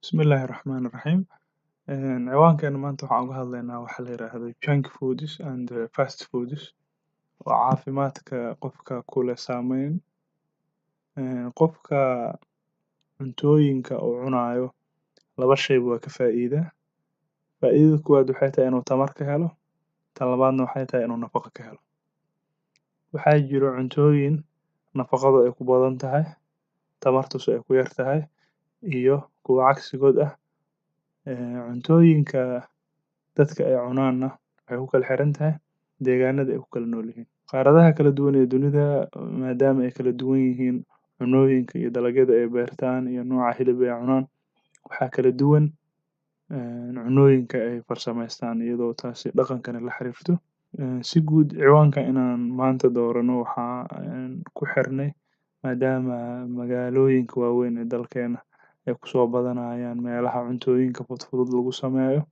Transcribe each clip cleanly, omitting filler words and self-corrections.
Bismillaahi Raxmaani Raxiim. Ciwaankeena maanta waxaan uga hadlaynaa waxa la yiraahdo junk foods and fast foods oo caafimaadka qofka ku leh saameyn. Qofka cuntooyinka uu cunayo laba shayba waa ka faa'iida. Faa'iidada koowaad waxay tahay inuu tamar ka helo, tan labaadna waxay tahay inuu nafaqo ka helo. Waxaa jiro cuntooyin nafaqadu ay ku badan tahay, tamartuse ay ku yar tahay, iyo kuwa cagsigood ah. Cuntooyinka dadka ay cunaana waxay ku kala xiran tahay deegaanada ay ku kala nool yihiin. Qaaradaha kala duwan ee dunida maadaama ay kala duwan yihiin cunooyinka iyo dalagyada ay beertaan iyo nooca hilib ay cunaan, waxaa kala duwan cunooyinka ay farsameystaan iyadoo taasi dhaqankana la xiriirto. Si guud ciwaanka inaan maanta doorano waxaa ku xirnay maadaama magaalooyinka waaweyn ee dalkeena ay kusoo badanayaan meelaha cuntooyinka fudfudud lagu sameeyo.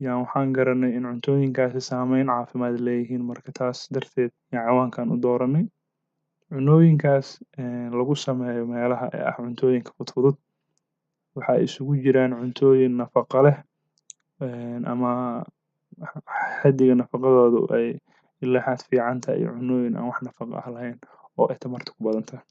Waxaan garanay in cuntooyinkaasi saameyn caafimaad leeyihiin, marka taas darteed ciwaankan u dooranay. Cunooyinkaas lagu sameeyo meelaha ee ah cuntooyinka fudfudud waxaa isugu jiraan cuntooyin nafaqo leh ama xaddiga nafaqadoodu ay ilaa xad fiican tahay, iyo cunooyin aan wax nafaqo ah lahayn oo ay tamarta ku badan tahay.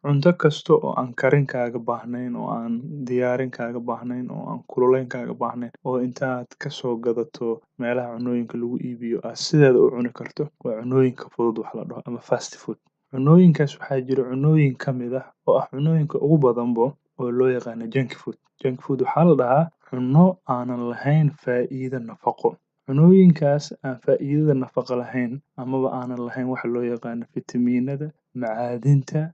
Cunto kasta oo aan karin kaaga baahnayn, oo aan diyaarin kaaga baahnayn, oo aan kululayn kaaga baahnayn, oo intaad ka soo gadato meelaha cunooyinka lagu iibiyo aad sideeda u cuni karto, waa cunooyinka fudud wax la dhaho ama fast food. Cunooyinkaas waxaa jira cunooyin ka mid ah oo ah cunooyinka ugu badanba oo loo yaqaano junk food. Junk food waxaa la dhahaa cunno aanan lahayn faa'iido nafaqo. Cunooyinkaas aan faa'iidada nafaqo lahayn amaba aanan lahayn waxa loo yaqaano fitamiinada, macaadinta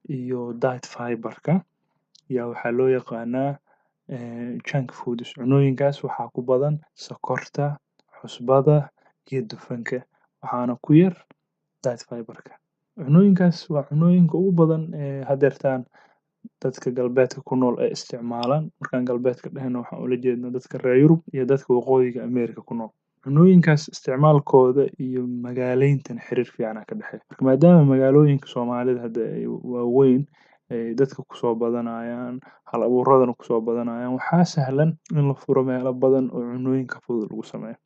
iyo diet fiber-ka yaa waxaa loo yaqaanaa junk foods. Cunooyinkaas waxaa ku badan sokorta, cusbada iyo dufanka, waxaana ku yar diet fiber-ka. Cunooyinkaas waa cunooyinka ugu badan ee haddeertaan dadka galbeedka ku nool ay isticmaalaan. Markaan galbeedka dhahayna waxaan ula jeednaa dadka reer Yurub iyo dadka waqooyiga Ameerika ku nool. Cunooyinkaas isticmaalkooda iyo magaaleyntan xiriir fiican ka dhexeeya. Marka maadaama magaalooyinka Soomaalida hadda ay waaweyn ay dadka kusoo badanayaan, hal abuuradana kusoo badanayaan, waxaa sahlan in la furo meelo badan oo cunooyinka fudud lagu sameeyo.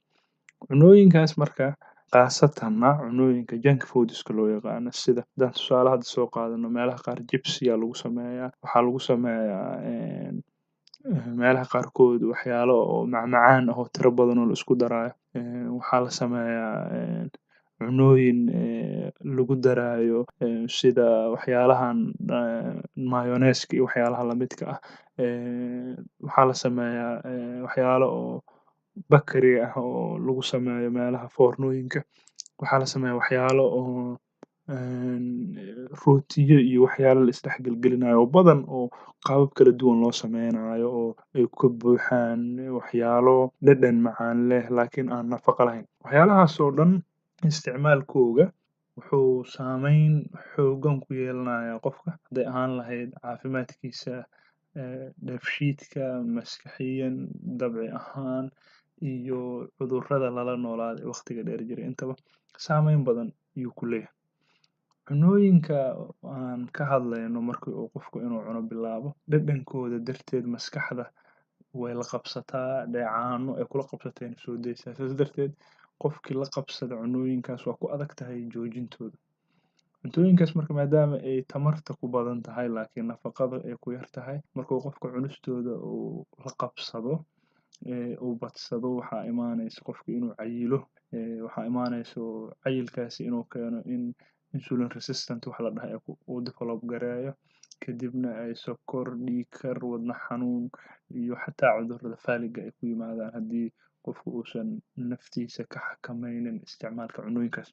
Cunooyinkaas marka khaasatanna cunooyinka junk foodska loo yaqaano, sida haddaan tusaale hadda soo qaadano, meelaha qaar chips yaa lagu sameeyaa, waxaa lagu sameeyaa meelaha qaarkood waxyaalo oo macmacaan ah oo tiro badan oo la isku daraayo. Waxaa la sameeyaa cunooyin lagu daraayo sida waxyaalahan mayonnaise-ka iyo waxyaalaha la midka ah. Waxaa la sameeyaa waxyaalo oo bakari ah oo lagu sameeyo meelaha foornooyinka. Waxaa la sameeyaa waxyaalo oo rootiyo iyo waxyaalo la isdhex gelgelinayo oo badan oo qaabab kala duwan loo sameynayo oo ay ka buuxaan waxyaalo dhadhan macaan leh laakiin aan nafaqo lahayn. Waxyaalahaas oo dhan isticmaalkooga wuxuu saameyn xooggan ku yeelanayaa qofka, hadday ahaan lahayd caafimaadkiisa, dheefshiidka, maskaxiyan, dabci ahaan iyo cudurrada lala noolaaday waqtiga dheer jiray intaba saameyn badan ayuu ku leeyahay. Cunooyinka aan ka hadlayno markii uu qofku inuu cuno bilaabo, dhadhankooda darteed maskaxda way la qabsataa, dheecaano ay kula qabsatayna soo daysaa. Sidaas darteed qofkii la qabsada cunooyinkaas waa ku adag tahay joojintooda. Cuntooyinkaas marka maadaama ay tamarta ku badan tahay laakiin nafaqada ay ku yar tahay, markuu qofka cunistooda uu la qabsado uu badsado, waxaa imaanaysa qofka inuu cayilo. Waxaa imaanayso cayilkaasi inuu keeno in insulin resistant wax la dhahay uu develop gareeyo, kadibna ay sokor, dhiig kar, wadne xanuun iyo xataa cudurrada faaliga ay ku yimaadaan haddii qofku uusan naftiisa ka xakameynin isticmaalka cunooyinkaas.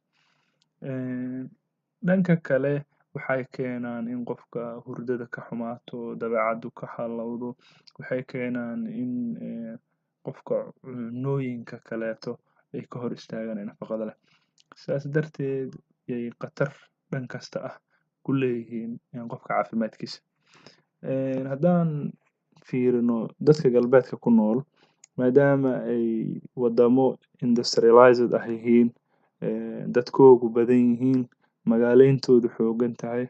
Dhanka kale waxay keenaan in qofka hurdada ka xumaato, dabeecaddu ka halowdo, waxay keenaan in qofka cunooyinka kaleeto ay ka hor istaagaan ee nafaqada leh. Sidaas darteed yay khatar dhan kasta ah ku leeyihiin qofka caafimaadkiisa. Haddaan fiirino dadka galbeedka ku nool, maadaama ay wadamo industrialized ah yihiin, dadkoodu badan yihiin, magaaleyntoodu xooggan tahay,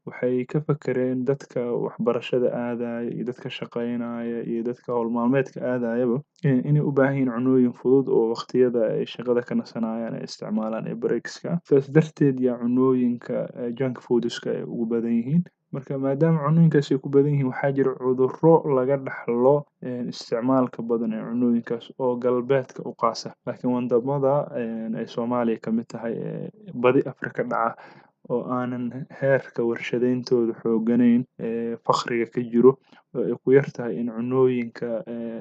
waxay ka fakereen dadka waxbarashada aadaya iyo dadka shaqaynaya iyo dadka hawl maalmeedka aadayaba inay u baahan yihiin cunooyin fudud oo waqtiyada ay shaqada ka nasanayaan ay isticmaalaan ee breakska. Sidaas darteed yaa cunooyinka junk foodska ay ugu badan yihiin. Marka maadaama cunooyinkaas ay ku badan yihiin, waxaa jira cudurro laga dhaxlo isticmaalka badan ee cunooyinkaas oo galbeedka u qaasa. Laakiin wadamada ay Soomaaliya ka mid tahay ee badi Afrika dhaca oo aanan heerka warshadayntooda xoogganayn, faqriga ka jiro, oo ay ku yar tahay in cunooyinka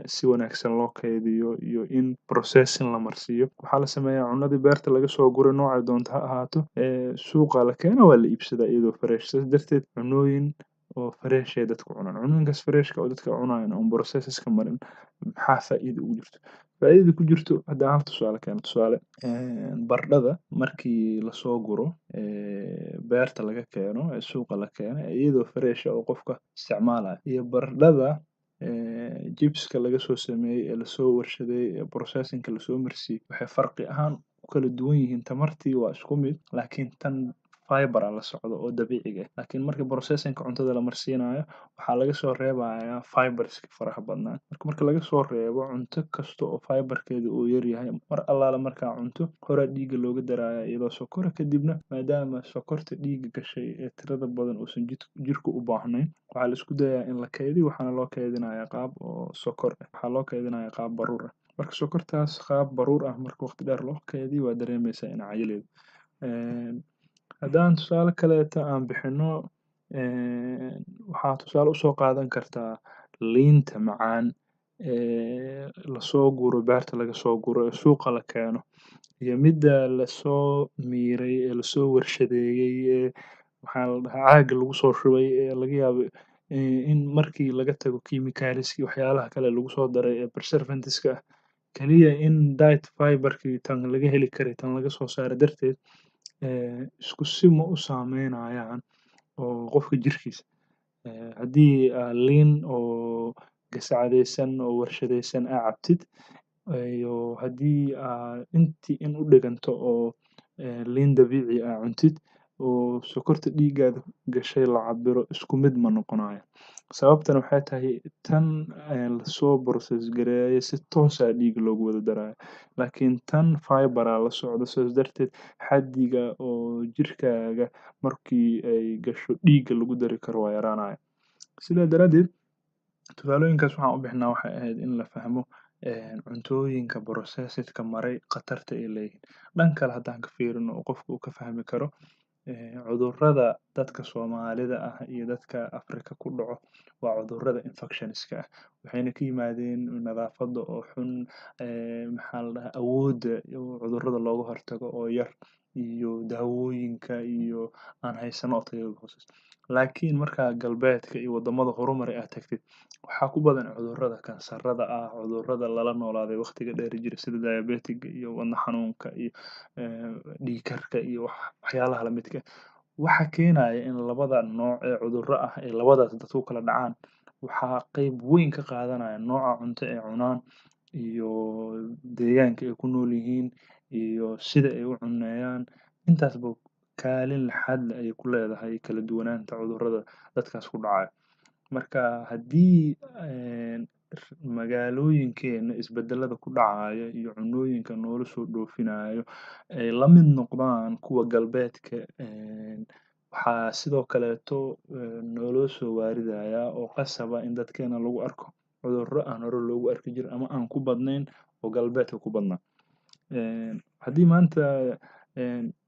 si wanaagsan loo kaydiyo iyo in processing la marsiiyo. Waxaa la sameeyaa cunadii beerta laga soo guray noocay doonto ha ahaato, suuqa la keena waa la iibsadaa iyadoo fresh. Sidaas darteed cunooyin oo fresh ay dadku cunaan. Cunooyinkaas freshka oo dadka cunayaan oon processeska marin maxaa faa'iido ugu jirto? Faa'iidada ku jirto haddaan hal tusaale keeno. Tusaale, baradhada markii lasoo guro beerta laga keeno ee suuqa la keeno iyadoo fresh ah oo qofka isticmaalayo, iyo baradhada chipska laga soo sameeyey ee lasoo warshadeeyey ee processingka lasoo marsiiyey, waxay farqi ahaan ku kala duwan yihiin. Tamartii waa isku mid, laakiin tan fiber aa la socdo oo dabiiciga ah. Laakiin markii processingka cuntada la marsiinayo, waxaa laga soo reebayaa fiberska faraha badnaa. Marka laga soo reebo, cunto kasta oo fiberkeedu uu yar yahay, mar allaala markaa cunto, horaa dhiigga looga darayaa iyadoo sokora. Kadibna maadaama sokorta dhiigga gashay ee tirada badan uusan jirku u baahnayn, waxaa la isku dayaa in la kaydiyo. Waxaana loo kaydinayaa qaab oo sokor ah. Waxaa loo kaydinayaa qaab baruur ah. Marka sokortaas qaab baruur ah marka waqti dheer loo kaydiyo, waa dareemaysaa in cayileed. Haddaan tusaale kaleeto aan bixino, waxaa tusaale usoo qaadan kartaa liinta macaan lasoo guro, beerta laga soo guro ee suuqa la keeno, iyo midda lasoo miiray ee lasoo warshadeeyey ee maxaa la dhahaa caaga lagu soo shubay ee laga yaabo in markii laga tago chemicalska iyo waxyaalaha kale lagu soo daray ee preservativeska ah, kaliya in diet fiberkii tan laga heli karay tan laga soo saaro darteed, isku si ma u saameynayaan oo qofka jirkiisa. Haddii liin oo gasacadaysan oo warshadaysan aa cabtid, iyo haddii intii in u dhiganto oo liin dabiici ah cuntid oo sokorta dhiiggaada gashay la cabiro, isku mid ma noqonayo. Sababtana waxay tahay tan lasoo process gareeyay si toos ah dhiigga loogu wada darayo, laakiin tan fiber aa la socdo. Sidaas darteed xaddiga oo jirkaaga markii ay gasho dhiigga lagu dari karo waa yaraanaya. Sidaa daraaddeed, tusaalooyinkaas waxaan u bixinaa waxay ahayd in la fahmo cuntooyinka processedka maray khatarta ay leeyihiin. Dhan kale haddaan ka fiirino oo qofka uu ka fahmi karo, cudurrada dadka Soomaalida ah iyo dadka Afrika ku dhaco waa cudurrada infectionska ah. Waxayna ka yimaadeen nadaafadda oo xun, maxaa la dhahaa, awoodda cudurrada looga hortago oo yar, iyo daawooyinka iyo aan haysano oo tayadooda hooseyso. Laakiin markaa galbeedka iyo wadamada horumaray aad tagtid, waxaa ku badan cudurrada kansarada ah, cudurrada lala noolaaday waqtiga dheer jira sida diabetiga iyo wadne xanuunka iyo dhiig karka iyo waxyaalaha la midka ah. Waxa keenaya in labada nooc ee cudurro ah ee labadaas dadku kala dhacaan, waxaa qayb weyn ka qaadanaya nooca cunto ay cunaan iyo deegaanka ay ku nool yihiin iyo sida ay u cunneeyaan. Intaasba kaalin lixaad leh ayay ku leedahay kala duwanaanta cudurrada dadkaas ku dhacaya. Marka haddii magaalooyinkeena isbedelada ku dhacaya iyo cunooyinka noola soo dhoofinayo ay la mid noqdaan kuwa galbeedka, waxaa sidoo kaleeto nooloo soo waaridayaa oo qasaba in dadkeena lagu arko cudurro aan hore loogu arki jirin ama aan ku badnayn oo galbeedka ku badnaa. Haddii maanta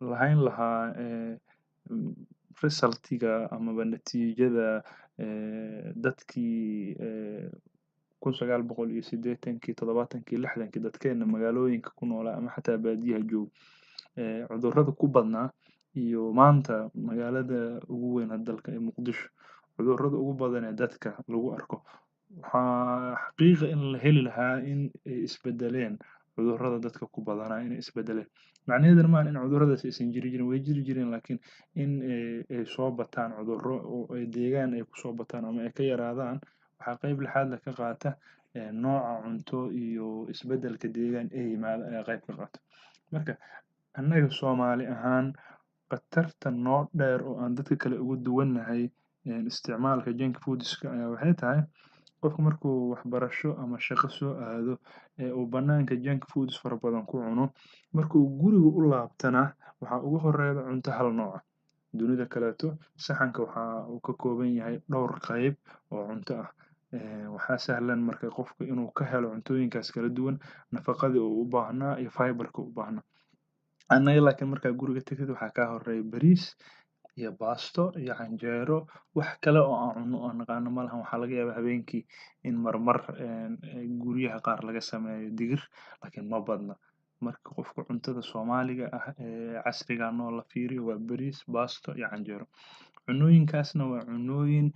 lahayn lahaa resultiga amaba natiijada dadkii 1980kii 70kii 60kii dadkeena magaalooyinka ku noolaa ama xataa baadiyaha jooga, cudurrada ku badnaa, iyo maanta magaalada ugu weyn dalka ee Muqdisho cudurrada ugu badan ee dadka lagu arko, waxaa xaqiiqa in la heli lahaa in ay isbedeleen cudurrada dadka ku badanaa inay isbedeleen. Macnaheeduna maahan in cudurradaas aysan jiri jirin, way jiri jireen, laakiin in ay soo bataan cudurro oo ay deegaan ay kusoo bataan ama ay ka yaraadaan, waxaa qayb lixaad leh ka qaata nooca cunto iyo isbedelka deegaan ee yimaada ayaa qayb ka qaata. Marka annaga Soomaali ahaan khatarta noo dheer oo aan dadka kale uga duwannahay isticmaalka junk foodska ayaa waxay tahay qofku markuu waxbarasho ama shaqo soo aado ee uu bannaanka junk foods fara badan ku cuno markuu guriga u laabtana waxaa ugu horeeya cunto hal nooc ah dunida kaleeto saxanka waxa uu ka kooban yahay dhowr qayb oo cunto ah waxaa sahlan marka qofka inuu ka helo cuntooyinkaas kala duwan nafaqadii uu u baahnaa iyo fiberka u baahnaa annaga laakiin markaa guriga tegtid waxaa kaa horeeya bariis iyo baasto iyo canjeero wax kale oo aan cunno oo naqaano ma lahan waxaa laga yaabaa habeenkii in marmar guryaha qaar laga sameeyo digir laakiin ma badna marka qofka cuntada soomaaliga ah ee casriga noo la fiiriyo waa bariis baasto iyo canjeero cunooyinkaasna waa cunooyin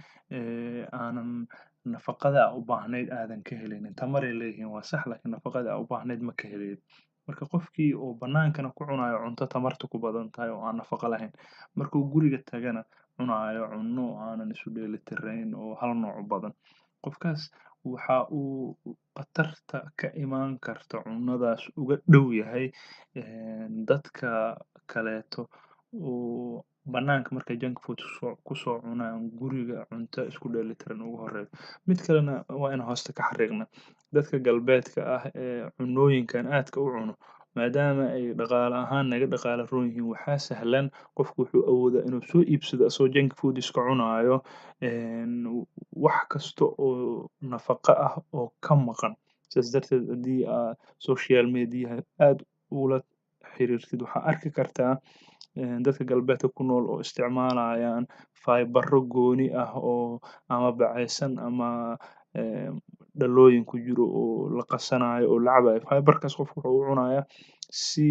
aanan nafaqada aa u baahnayd aadan ka helinin tamaray leeyihiin waa sax laakiin nafaqada aa u baahnayd ma ka helayd marka qofkii oo bannaankana ku cunayo cunto tamarta ku badan tahay oo aan nafaqo lahayn markuu guriga tagana cunayo cunno aanan isu dheelitirayn oo hal nooc u badan qofkaas waxa uu khatarta ka imaan karta cunnadaas uga dhow yahay dadka kaleeto oo bannaanka markay junk food kusoo cunaan guriga cunto isku dheelitiran ugu horeyso mid kalena waa in hoosta ka xariiqna dadka galbeedka ah ee cunooyinkan aadka u cuno maadaama ay dhaqaale ahaan naga dhaqaale roon yihiin waxaa sahlan qofku wuxuu awoodaa inuu soo iibsado asoo junk food iska cunaayo wax kasta oo nafaqo ah oo ka maqan sidaas darteed haddii aad social mediaha aad ula xiriirtid waxaa arki kartaa dadka galbeedka ku nool oo isticmaalayaan faybaro gooni ah oo ama bacaysan ama dhalooyin ku jiro oo la qasanayo oo la cabayo fiberkaas qofku wuxuu u cunayaa si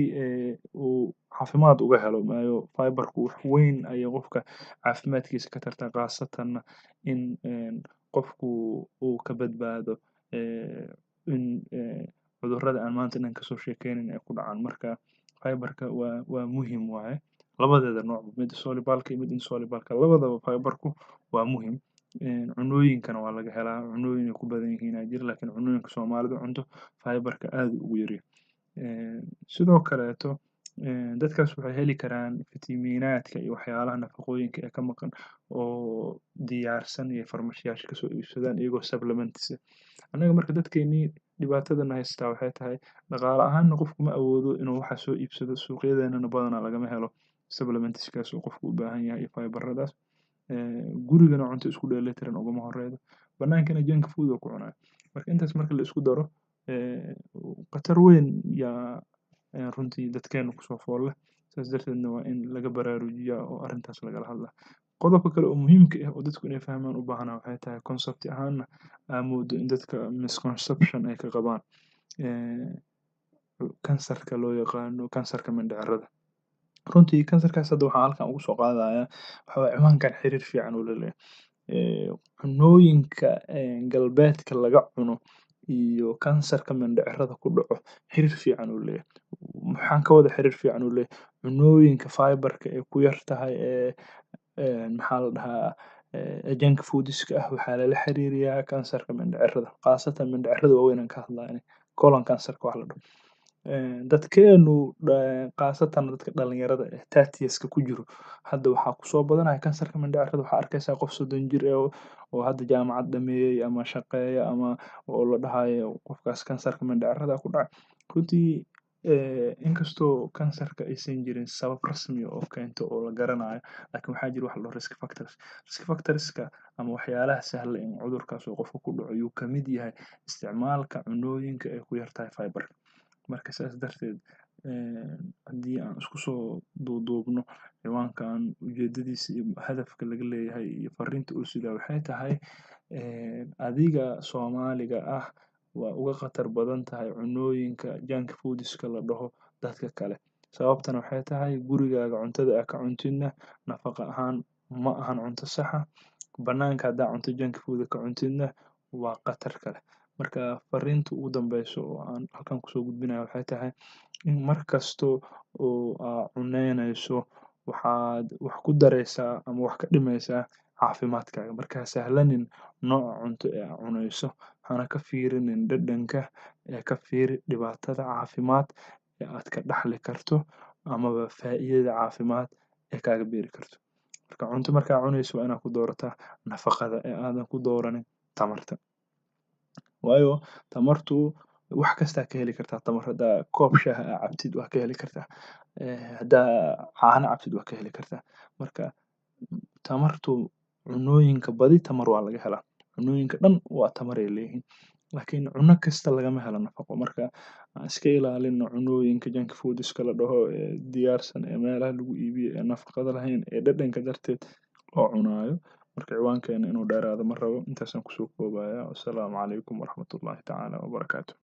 uu caafimaad uga helo maayo fiberku wax weyn ayay qofka caafimaadkiisa ka tartaa khaasatanna in qofku uu ka badbaado in cudurrada aan maanta dhan kasoo sheekeynin ay ku dhacaan marka fiberka waa muhiim waaye labadeeda nooc mid solubalka iyo mid insolubalka labadaba fiberku waa muhiim cunooyinkana waa laga helaa cunooyin ay ku badan yihiin aa jira laakiin cunooyinka soomaalidu cunto fiberka aad ugu yaryahay sidoo kaleeto dadkaas waxay heli karaan fitamiinaadka iyo waxyaalaha nafaqooyinka ee ka maqan oo diyaarsan iyo farmashiyaasha kasoo iibsadaan iyagoo supplements annaga marka dadkeenii dhibaatadana haystaa waxay tahay dhaqaale ahaanna qofku ma awoodo inuu waxa soo iibsado suuqyadeenana badanaa lagama helo supplementskaas oo qofku u baahan yahay iyo fiberadaas gurigana cunto isku dheelitiran ugama horeydo bannaankana junk food oo ku cunaya marka intaas marka la isku daro khatar weyn yaa runtii dadkeena kusoo fool leh saas darteedna waa in laga baraarujiyaa oo arrintaas lagala hadlaa qodobka kale oo muhiimka ah oo dadku inay fahmaan u baahnaa waxay tahay concept ahaanna aa moodo in dadka misconception ay ka qabaan kansarka loo yaqaano kansarka mindhicirada runtii kansarkaas hadda waxaan halkan ugu soo qaadayaa waxa waye ciwaankan xiriir fiican uu la leeyahay cunooyinka galbeedka laga cuno iyo kansarka mindhicirada ku dhaco xiriir fiican uu leeyahay maxaan ka wada xiriir fiican uu leeyahay cunooyinka fiberka ee ku yar tahay maxaa la dhahaa junk foodska ah waxaa lala xiriiriyaa kansarka mindhicirada khaasatan mindhicirada waaweyn aan ka hadlayo colon kansarka wax la dhaho dadkeenu khaasatan dadka dhalinyarada eh 30ska ku jiro hadda waxaa kusoo badanaya kansarka mindhicirada waxaa arkaysaa qof 30 jir oo hadda jaamacad dhameeyey ama shaqeeya ama oo la dhahayo qofkaas kansarka mindhicirada ku dhacay runtii inkastoo kansarka aysan jirin sabab rasmi oo keento oo la garanayo laakiin waxaa jira wax la dhaho risk factorska ama waxyaalaha sahla in cudurkaas oo qofka ku dhaco yuu ka mid yahay isticmaalka cunooyinka ay ku yartahay fiberka marka saas darteed haddii aan isku soo duuduubno ciwaankan ujeedadiisa iyo hadafka laga leeyahay iyo fariinta uu sidaa waxay tahay adiga soomaaliga ah waa uga khatar badan tahay cunooyinka junk foodska la dhaho dadka kale sababtana waxay tahay gurigaaga cuntada aa ka cuntidna nafaqa ahaan ma ahan cunto saxa bannaanka haddaa cunto junk food ka cuntidna waa khatar kale marka fariinta ugu dambeyso oo aan halkan kusoo gudbinayo waxay tahay in mar kasto oo aa cuneynayso waxaad wax ku dareysaa ama wax ka dhimaysaa caafimaadkaaga marka sahlanin nooca cunto ee aa cunayso hana ka fiirinin dhadhanka ee ka fiiri dhibaatada caafimaad ee aad ka dhaxli karto amaba faa'iidada caafimaad ee kaaga beeri karto. Marka cunto markaa cunayso waa inaad ku doorataa nafaqada ee aadan ku dooranin tamarta. Waayo tamartu wax kastaa ka heli kartaa tamar. Haddaa koob shaah aa cabtid waa ka heli kartaa. Haddaa caano cabtid waa ka heli kartaa. Marka tamartu cunooyinka badi tamar waa laga helaa. Cunooyinka dhan waa tamar ay leeyihiin. Laakiin cuno kasta lagama helo nafaqo. Marka aan iska ilaalino cunooyinka junk foodska la dhaho ee diyaarsan ee meelaha lagu iibiyo ee nafaqada lahayn ee dhadhanka darteed loo cunaayo. Marka ciwaankeena inuu dheeraado ma rabo. Intaasaan kusoo koobaya. Wassalaamu calaykum waraxmatullaahi tacaala wabarakaatuh.